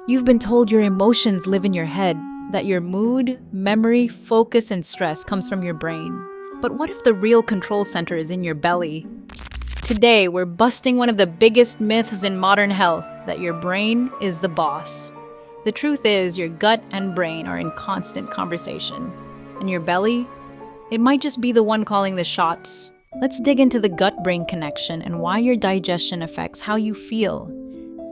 You've been told your emotions live in your head, that your mood, memory, focus, and stress comes from your brain. But what if the real control center is in your belly? Today, we're busting one of the biggest myths in modern health, that your brain is the boss. The truth is, your gut and brain are in constant conversation. And your belly? It might just be the one calling the shots. Let's dig into the gut-brain connection and why your digestion affects how you feel,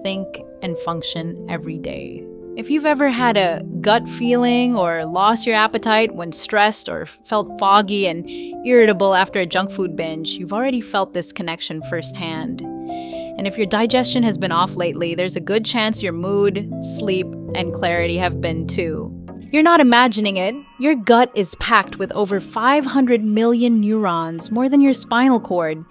think, and function every day. If you've ever had a gut feeling or lost your appetite when stressed or felt foggy and irritable after a junk food binge, you've already felt this connection firsthand. And if your digestion has been off lately, there's a good chance your mood, sleep, and clarity have been too. You're not imagining it. Your gut is packed with over 500 million neurons, more than your spinal cord.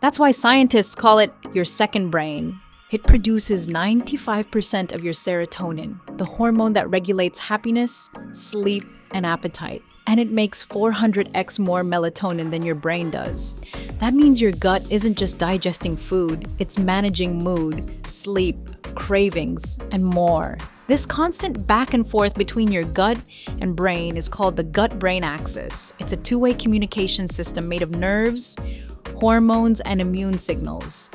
That's why scientists call it your second brain. It produces 95% of your serotonin, the hormone that regulates happiness, sleep, and appetite. And it makes 400x more melatonin than your brain does. That means your gut isn't just digesting food, it's managing mood, sleep, cravings, and more. This constant back and forth between your gut and brain is called the gut-brain axis. It's a two-way communication system made of nerves, hormones, and immune signals.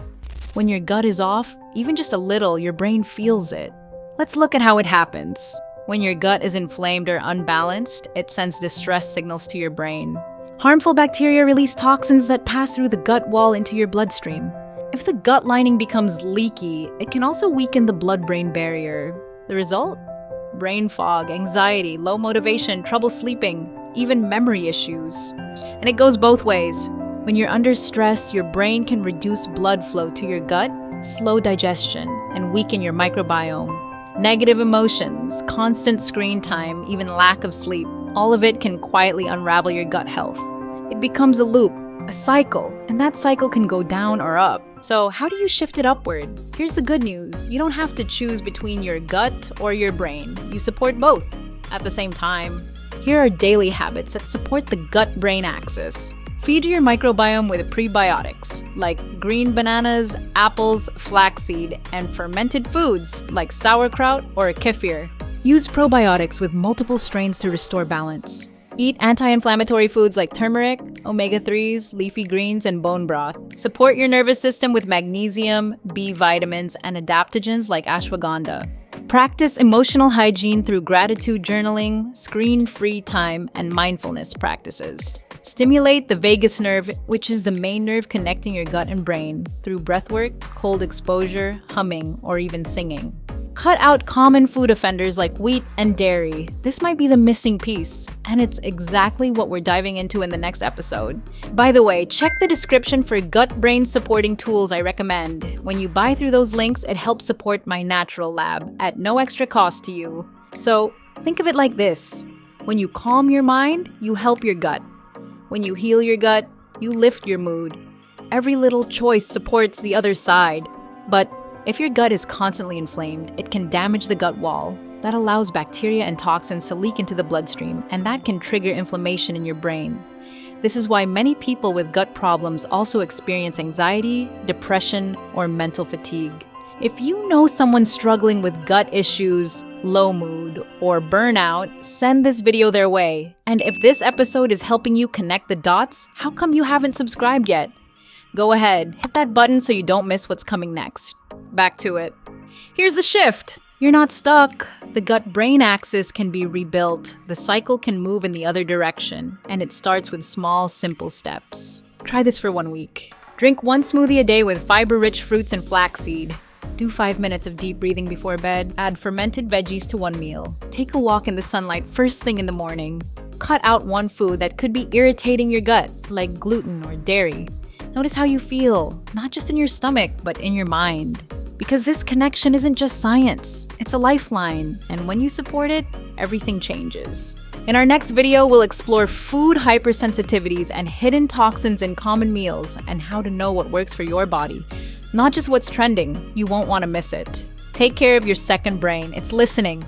When your gut is off, even just a little, your brain feels it. Let's look at how it happens. When your gut is inflamed or unbalanced, it sends distress signals to your brain. Harmful bacteria release toxins that pass through the gut wall into your bloodstream. If the gut lining becomes leaky, it can also weaken the blood-brain barrier. The result? Brain fog, anxiety, low motivation, trouble sleeping, even memory issues. And it goes both ways. When you're under stress, your brain can reduce blood flow to your gut, slow digestion, and weaken your microbiome. Negative emotions, constant screen time, even lack of sleep, all of it can quietly unravel your gut health. It becomes a loop, a cycle, and that cycle can go down or up. So how do you shift it upward? Here's the good news. You don't have to choose between your gut or your brain. You support both at the same time. Here are daily habits that support the gut-brain axis. Feed your microbiome with prebiotics, like green bananas, apples, flaxseed, and fermented foods, like sauerkraut or kefir. Use probiotics with multiple strains to restore balance. Eat anti-inflammatory foods like turmeric, omega-3s, leafy greens, and bone broth. Support your nervous system with magnesium, B vitamins, and adaptogens like ashwagandha. Practice emotional hygiene through gratitude journaling, screen-free time, and mindfulness practices. Stimulate the vagus nerve, which is the main nerve connecting your gut and brain, through breathwork, cold exposure, humming, or even singing. Cut out common food offenders like wheat and dairy. This might be the missing piece, and it's exactly what we're diving into in the next episode. By the way, check the description for gut-brain supporting tools I recommend. When you buy through those links, it helps support my natural lab at no extra cost to you. So think of it like this. When you calm your mind, you help your gut. When you heal your gut, you lift your mood. Every little choice supports the other side. But if your gut is constantly inflamed, it can damage the gut wall. That allows bacteria and toxins to leak into the bloodstream, and that can trigger inflammation in your brain. This is why many people with gut problems also experience anxiety, depression, or mental fatigue. If you know someone struggling with gut issues, low mood, or burnout, send this video their way. And if this episode is helping you connect the dots, how come you haven't subscribed yet? Go ahead, hit that button so you don't miss what's coming next. Back to it. Here's the shift. You're not stuck. The gut-brain axis can be rebuilt. The cycle can move in the other direction, and it starts with small, simple steps. Try this for 1 week. Drink 1 smoothie a day with fiber-rich fruits and flaxseed. Do 5 minutes of deep breathing before bed. Add fermented veggies to 1 meal. Take a walk in the sunlight first thing in the morning. Cut out 1 food that could be irritating your gut, like gluten or dairy. Notice how you feel, not just in your stomach, but in your mind. Because this connection isn't just science, it's a lifeline, and when you support it, everything changes. In our next video, we'll explore food hypersensitivities and hidden toxins in common meals and how to know what works for your body. Not just what's trending, you won't want to miss it. Take care of your second brain, it's listening.